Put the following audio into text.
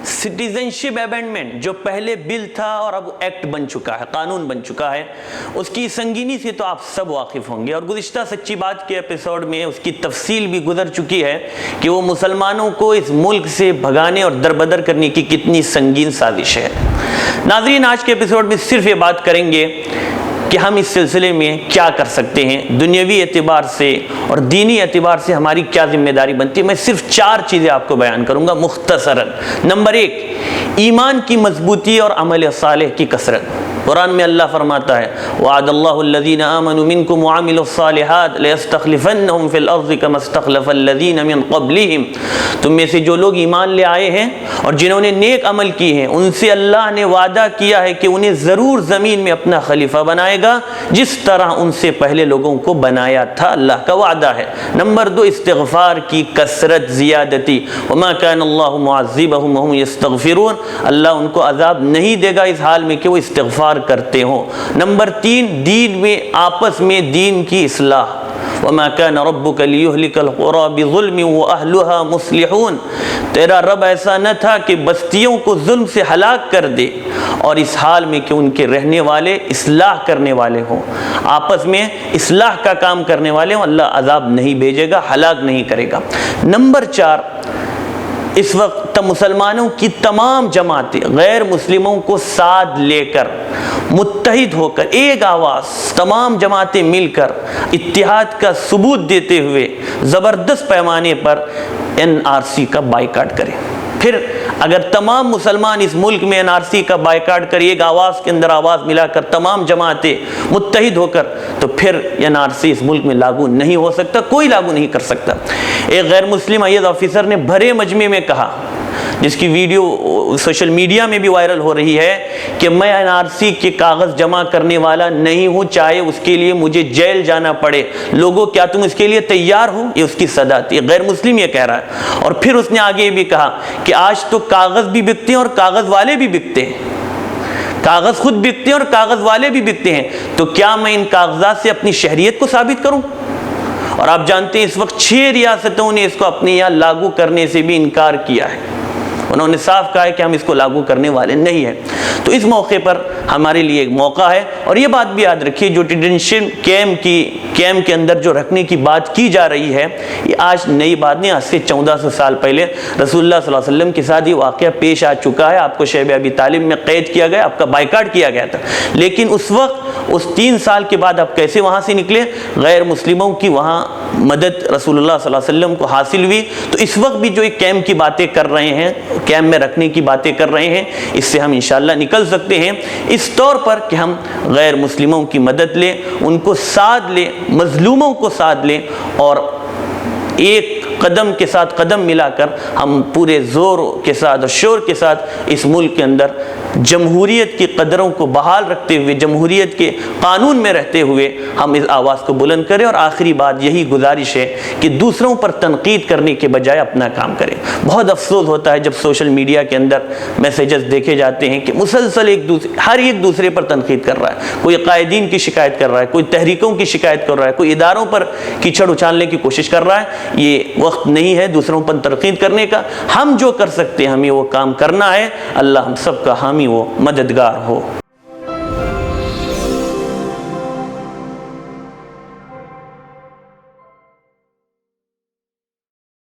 Citizenship amendment जो पहले bill था और अब एक्ट बन चुका है, कानून बन चुका है, उसकी संगीनी से तो आप सब वाकिफ़ होंगे और गुज़िश्ता सच्ची बात के एपिसोड में उसकी तफसील भी गुजर चुकी है कि वो मुसलमानों को इस मुल्क से भगाने और दरबदर करने की कितनी संगीन साजिश है। नाज़रीन, आज के एपिसोड में सिर्फ ये बात करेंगे कि हम इस सिलसिले में क्या कर सकते हैं, दुनियावी एतबार से और दीनी एतबार से हमारी क्या जिम्मेदारी बनती है। मैं सिर्फ 4 चीज़ें आपको बयान करूंगा मुख्तसरन। नंबर 1, ईमान की मजबूती और अमल सालेह की कसरत। कुरान में अल्लाह फरमाता है, वअदल्लाहुल्लज़ीना आमनु मिनकुम वअमिलुस्सालिहात लयस्तखलिफन्नहुम फिल अर्ज़ि कमा इस्तखलफ़ल्लज़ीना मिन क़ब्लिहिम। तुम में से जो लोग ईमान ले आए हैं और जिन्होंने नेक अमल किए हैं, उनसे अल्लाह ने वादा किया है कि उन्हें ज़रूर ज़मीन में अपना खलीफा बनाएगा, जिस तरह उनसे पहले लोगों को बनाया था। अल्लाह का वादा है। नंबर 2, इस्तिग़फ़ार की कसरत ज़ियादती। वमा कान अल्लाहु मुअज़्ज़िबहुम वहुम यस्तग़फ़िरून। अल्लाह उनको अज़ाब नहीं देगा इस हाल में कि वो इस्तिग़फ़ार करते हो। नंबर 3, दीन में आपस में दीन की इस्लाह। वमा कान रब्बुका लियुहलिकल क़ुरा बिज़ुल्मिन व अहलुहा मुस्लिहून। तेरा रब ऐसा न था कि बस्तियों को जुल्म से हलाक कर दे और इस हाल में कि उनके रहने वाले इस्लाह करने वाले हों, आपस में इस्लाह का काम करने वाले हों। अल्लाह अज़ाब नहीं भेजेगा, हलाक नहीं करेगा। नंबर 4, इस वक्त मुसलमानों की तमाम जमातें गैर मुस्लिमों को साथ लेकर मुत्तहिद होकर एक आवाज़ तमाम जमातें मिलकर इत्तिहाद का सबूत देते हुए ज़बरदस्त पैमाने पर NRC का बाइकाट करें। फिर अगर तमाम मुसलमान इस मुल्क में NRC का बाइकाट कर एक आवाज़ के अंदर आवाज़ मिलाकर तमाम जमातें मुत्तहिद होकर, तो फिर NRC इस मुल्क में लागू नहीं हो सकता, कोई लागू नहीं कर सकता। एक गैर मुस्लिम IAS ऑफिसर ने भरे मजमे में कहा, जिसकी वीडियो सोशल मीडिया में भी वायरल हो रही है, कि मैं NRC के कागज़ जमा करने वाला नहीं हूँ, चाहे उसके लिए मुझे जेल जाना पड़े। लोगों, क्या तुम इसके लिए तैयार हो? ये उसकी सदा थी। गैर मुस्लिम ये कह रहा है। और फिर उसने आगे भी कहा कि आज तो कागज़ भी बिकते हैं और कागज़ वाले भी बिकते हैं, कागज़ खुद बिकते हैं और कागज़ वाले भी बिकते हैं, तो क्या मैं इन कागज़ात से अपनी शहरियत को साबित करूँ? और आप जानते हैं इस वक्त 6 रियासतों ने इसको अपने यहाँ लागू करने से भी इनकार किया है। उन्होंने साफ कहा है कि हम इसको लागू करने वाले नहीं हैं। तो इस मौके पर हमारे लिए एक मौका है। और ये बात भी याद रखिए, जो डिटेंशन कैम्प के अंदर जो रखने की बात की जा रही है, ये आज नई बात नहीं। आज से 1400 साल पहले रसूलुल्लाह सल्लल्लाहु अलैहि वसल्लम के साथ ये वाक़या पेश आ चुका है। आपको शैब अबी तालिब में कैद किया गया, आपका बाइकाट किया गया था। लेकिन उस वक्त, उस 3 साल के बाद आप कैसे वहाँ से निकले? गैर मुस्लिमों की वहाँ मदद रसूलुल्लाह सल्लल्लाहु अलैहि वसल्लम को हासिल हुई। तो इस वक्त भी जो एक कैम्प की बातें कर रहे हैं, कैम्प में रखने की बातें कर रहे हैं, इससे हम इंशाअल्लाह निकल सकते हैं इस तौर पर कि हम गैर मुस्लिमों की मदद लें, उनको साथ लें, मजलूमों को साथ लें और एक कदम के साथ कदम मिलाकर हम पूरे ज़ोर के साथ और शोर के साथ इस मुल्क के अंदर जमहूरियत की कदरों को बहाल रखते हुए, जमहूरियत के कानून में रहते हुए हम इस आवाज़ को बुलंद करें। और आखिरी बात यही गुजारिश है कि दूसरों पर तनकीद करने के बजाय अपना काम करें। बहुत अफसोस होता है जब सोशल मीडिया के अंदर मैसेजेस देखे जाते हैं कि मुसलसल हर एक दूसरे पर तनकीद कर रहा है। कोई कायदीन की शिकायत कर रहा है, कोई तहरीकों की शिकायत कर रहा है, कोई इदारों पर कीचड़ उछालने की कोशिश कर रहा है। ये वक्त नहीं है दूसरों पर तनकीद करने का। हम जो कर सकते हैं हमें वो काम करना है। अल्लाह हम सब का हामी वो मददगार हो।